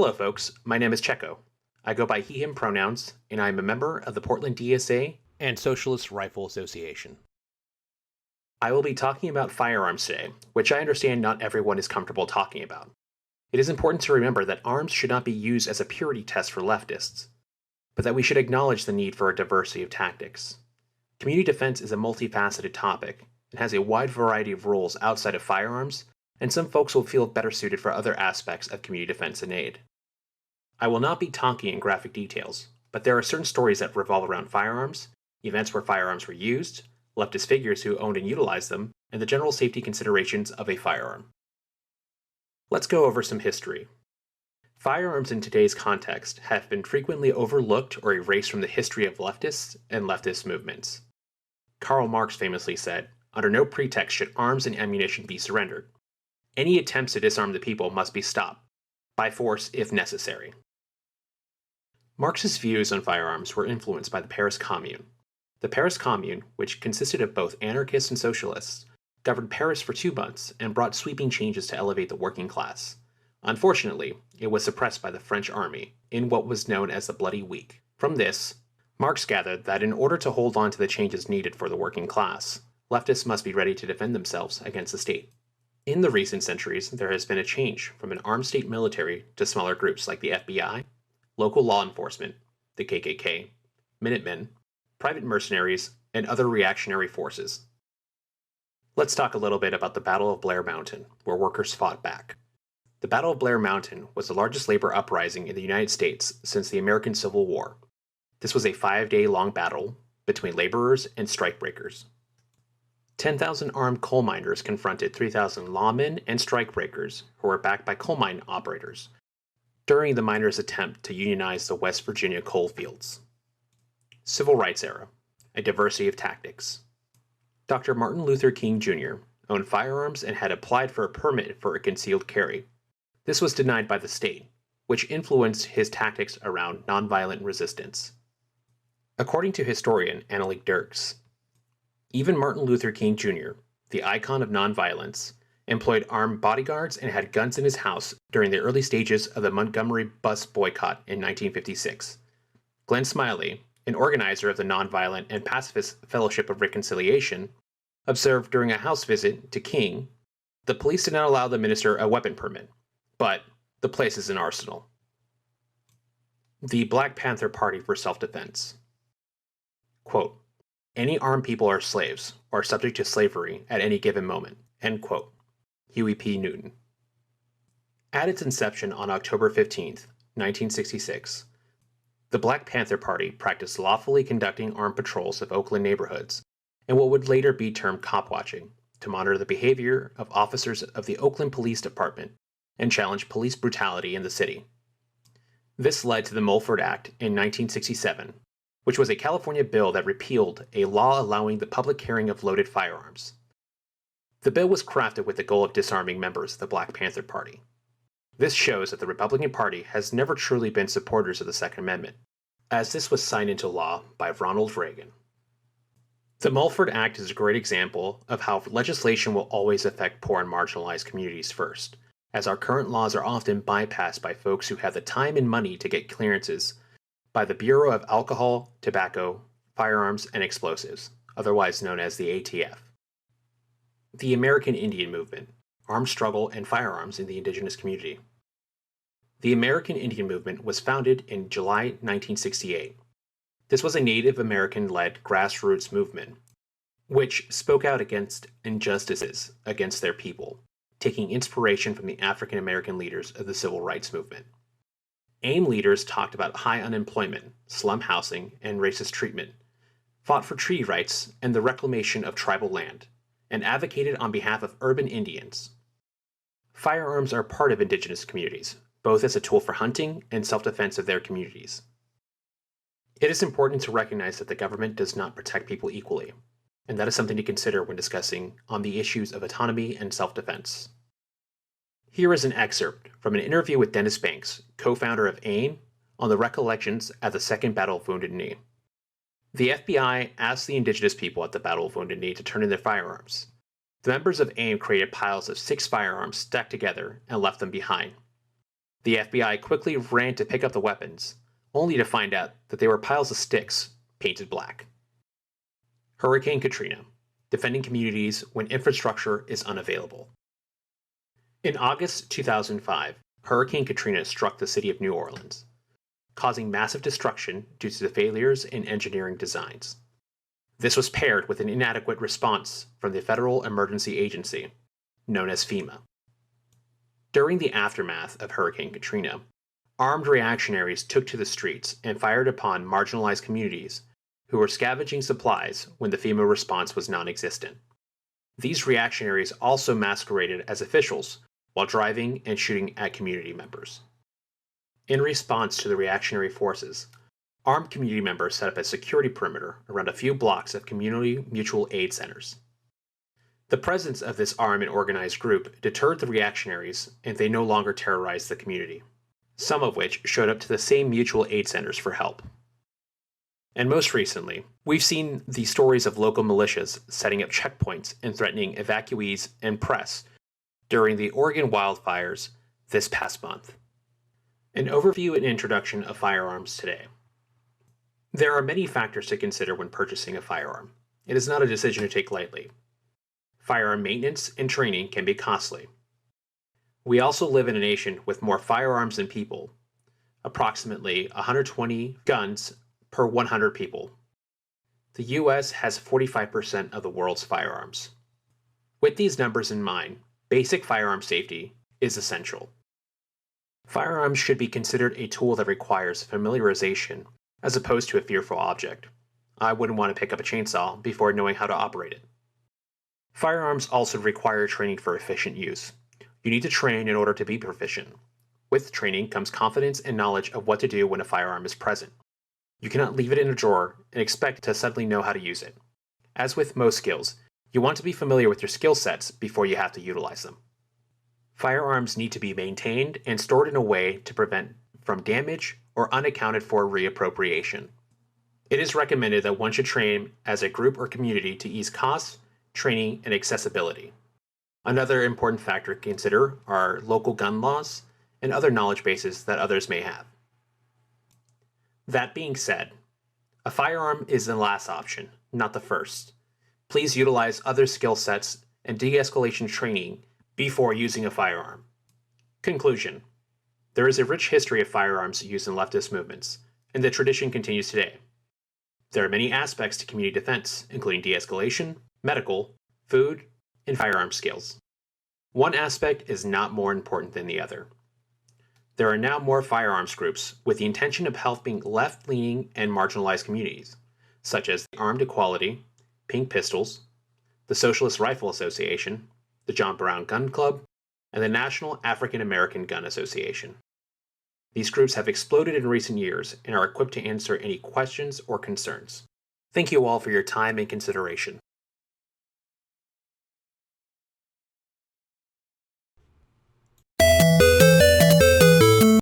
Hello folks, my name is Checo. I go by he, him pronouns, and I am a member of the Portland DSA and Socialist Rifle Association. I will be talking about firearms today, which I understand not everyone is comfortable talking about. It is important to remember that arms should not be used as a purity test for leftists, but that we should acknowledge the need for a diversity of tactics. Community defense is a multifaceted topic and has a wide variety of roles outside of firearms, and some folks will feel better suited for other aspects of community defense and aid. I will not be talking in graphic details, but there are certain stories that revolve around firearms, events where firearms were used, leftist figures who owned and utilized them, and the general safety considerations of a firearm. Let's go over some history. Firearms in today's context have been frequently overlooked or erased from the history of leftists and leftist movements. Karl Marx famously said, "Under no pretext should arms and ammunition be surrendered. Any attempts to disarm the people must be stopped, by force if necessary." Marx's views on firearms were influenced by the Paris Commune. The Paris Commune, which consisted of both anarchists and socialists, governed Paris for 2 months and brought sweeping changes to elevate the working class. Unfortunately, it was suppressed by the French army in what was known as the Bloody Week. From this, Marx gathered that in order to hold on to the changes needed for the working class, leftists must be ready to defend themselves against the state. In the recent centuries, there has been a change from an armed state military to smaller groups like the FBI, local law enforcement, the KKK, Minutemen, private mercenaries, and other reactionary forces. Let's talk a little bit about the Battle of Blair Mountain, where workers fought back. The Battle of Blair Mountain was the largest labor uprising in the United States since the American Civil War. This was a 5-day-long battle between laborers and strikebreakers. 10,000 armed coal miners confronted 3,000 lawmen and strikebreakers who were backed by coal mine operators during the miners' attempt to unionize the West Virginia coal fields. Civil Rights Era, a diversity of tactics. Dr. Martin Luther King Jr. owned firearms and had applied for a permit for a concealed carry. This was denied by the state, which influenced his tactics around nonviolent resistance. According to historian Annalise Dirks, even Martin Luther King Jr., the icon of nonviolence, employed armed bodyguards and had guns in his house during the early stages of the Montgomery bus boycott in 1956. Glenn Smiley, an organizer of the Nonviolent and Pacifist Fellowship of Reconciliation, observed during a house visit to King, "The police did not allow the minister a weapon permit, but the place is an arsenal." The Black Panther Party for Self-Defense. Quote, "Any armed people are slaves, or subject to slavery at any given moment." End quote. UEP Newton. At its inception on October 15, 1966, the Black Panther Party practiced lawfully conducting armed patrols of Oakland neighborhoods and what would later be termed cop watching to monitor the behavior of officers of the Oakland Police Department and challenge police brutality in the city. This led to the Mulford Act in 1967, which was a California bill that repealed a law allowing the public carrying of loaded firearms. The bill was crafted with the goal of disarming members of the Black Panther Party. This shows that the Republican Party has never truly been supporters of the Second Amendment, as this was signed into law by Ronald Reagan. The Mulford Act is a great example of how legislation will always affect poor and marginalized communities first, as our current laws are often bypassed by folks who have the time and money to get clearances by the Bureau of Alcohol, Tobacco, Firearms, and Explosives, otherwise known as the ATF. The American Indian Movement, Armed Struggle and Firearms in the Indigenous Community. The American Indian Movement was founded in July 1968. This was a Native American-led grassroots movement, which spoke out against injustices against their people, taking inspiration from the African American leaders of the Civil Rights Movement. AIM leaders talked about high unemployment, slum housing, and racist treatment, fought for treaty rights and the reclamation of tribal land, and advocated on behalf of urban Indians. Firearms are part of Indigenous communities, both as a tool for hunting and self-defense of their communities. It is important to recognize that the government does not protect people equally, and that is something to consider when discussing on the issues of autonomy and self-defense. Here is an excerpt from an interview with Dennis Banks, co-founder of AIM, on the recollections at the Second Battle of Wounded Knee. The FBI asked the Indigenous people at the Battle of Wounded Knee to turn in their firearms. The members of AIM created piles of 6 firearms stacked together and left them behind. The FBI quickly ran to pick up the weapons, only to find out that they were piles of sticks painted black. Hurricane Katrina, defending communities when infrastructure is unavailable. In August 2005, Hurricane Katrina struck the city of New Orleans, causing massive destruction due to the failures in engineering designs. This was paired with an inadequate response from the Federal Emergency Agency, known as FEMA. During the aftermath of Hurricane Katrina, armed reactionaries took to the streets and fired upon marginalized communities who were scavenging supplies when the FEMA response was non-existent. These reactionaries also masqueraded as officials while driving and shooting at community members. In response to the reactionary forces, armed community members set up a security perimeter around a few blocks of community mutual aid centers. The presence of this armed and organized group deterred the reactionaries, and they no longer terrorized the community, some of which showed up to the same mutual aid centers for help. And most recently, we've seen the stories of local militias setting up checkpoints and threatening evacuees and press during the Oregon wildfires this past month. An overview and introduction of firearms today. There are many factors to consider when purchasing a firearm. It is not a decision to take lightly. Firearm maintenance and training can be costly. We also live in a nation with more firearms than people, approximately 120 guns per 100 people. The US has 45% of the world's firearms. With these numbers in mind, basic firearm safety is essential. Firearms should be considered a tool that requires familiarization as opposed to a fearful object. I wouldn't want to pick up a chainsaw before knowing how to operate it. Firearms also require training for efficient use. You need to train in order to be proficient. With training comes confidence and knowledge of what to do when a firearm is present. You cannot leave it in a drawer and expect to suddenly know how to use it. As with most skills, you want to be familiar with your skill sets before you have to utilize them. Firearms need to be maintained and stored in a way to prevent from damage or unaccounted for reappropriation. It is recommended that one should train as a group or community to ease costs, training, and accessibility. Another important factor to consider are local gun laws and other knowledge bases that others may have. That being said, a firearm is the last option, not the first. Please utilize other skill sets and de-escalation training before using a firearm. Conclusion. There is a rich history of firearms used in leftist movements, and the tradition continues today. There are many aspects to community defense, including de-escalation, medical, food, and firearm skills. One aspect is not more important than the other. There are now more firearms groups with the intention of helping left-leaning and marginalized communities, such as the Armed Equality, Pink Pistols, the Socialist Rifle Association, the John Brown Gun Club, and the National African American Gun Association. These groups have exploded in recent years and are equipped to answer any questions or concerns. Thank you all for your time and consideration.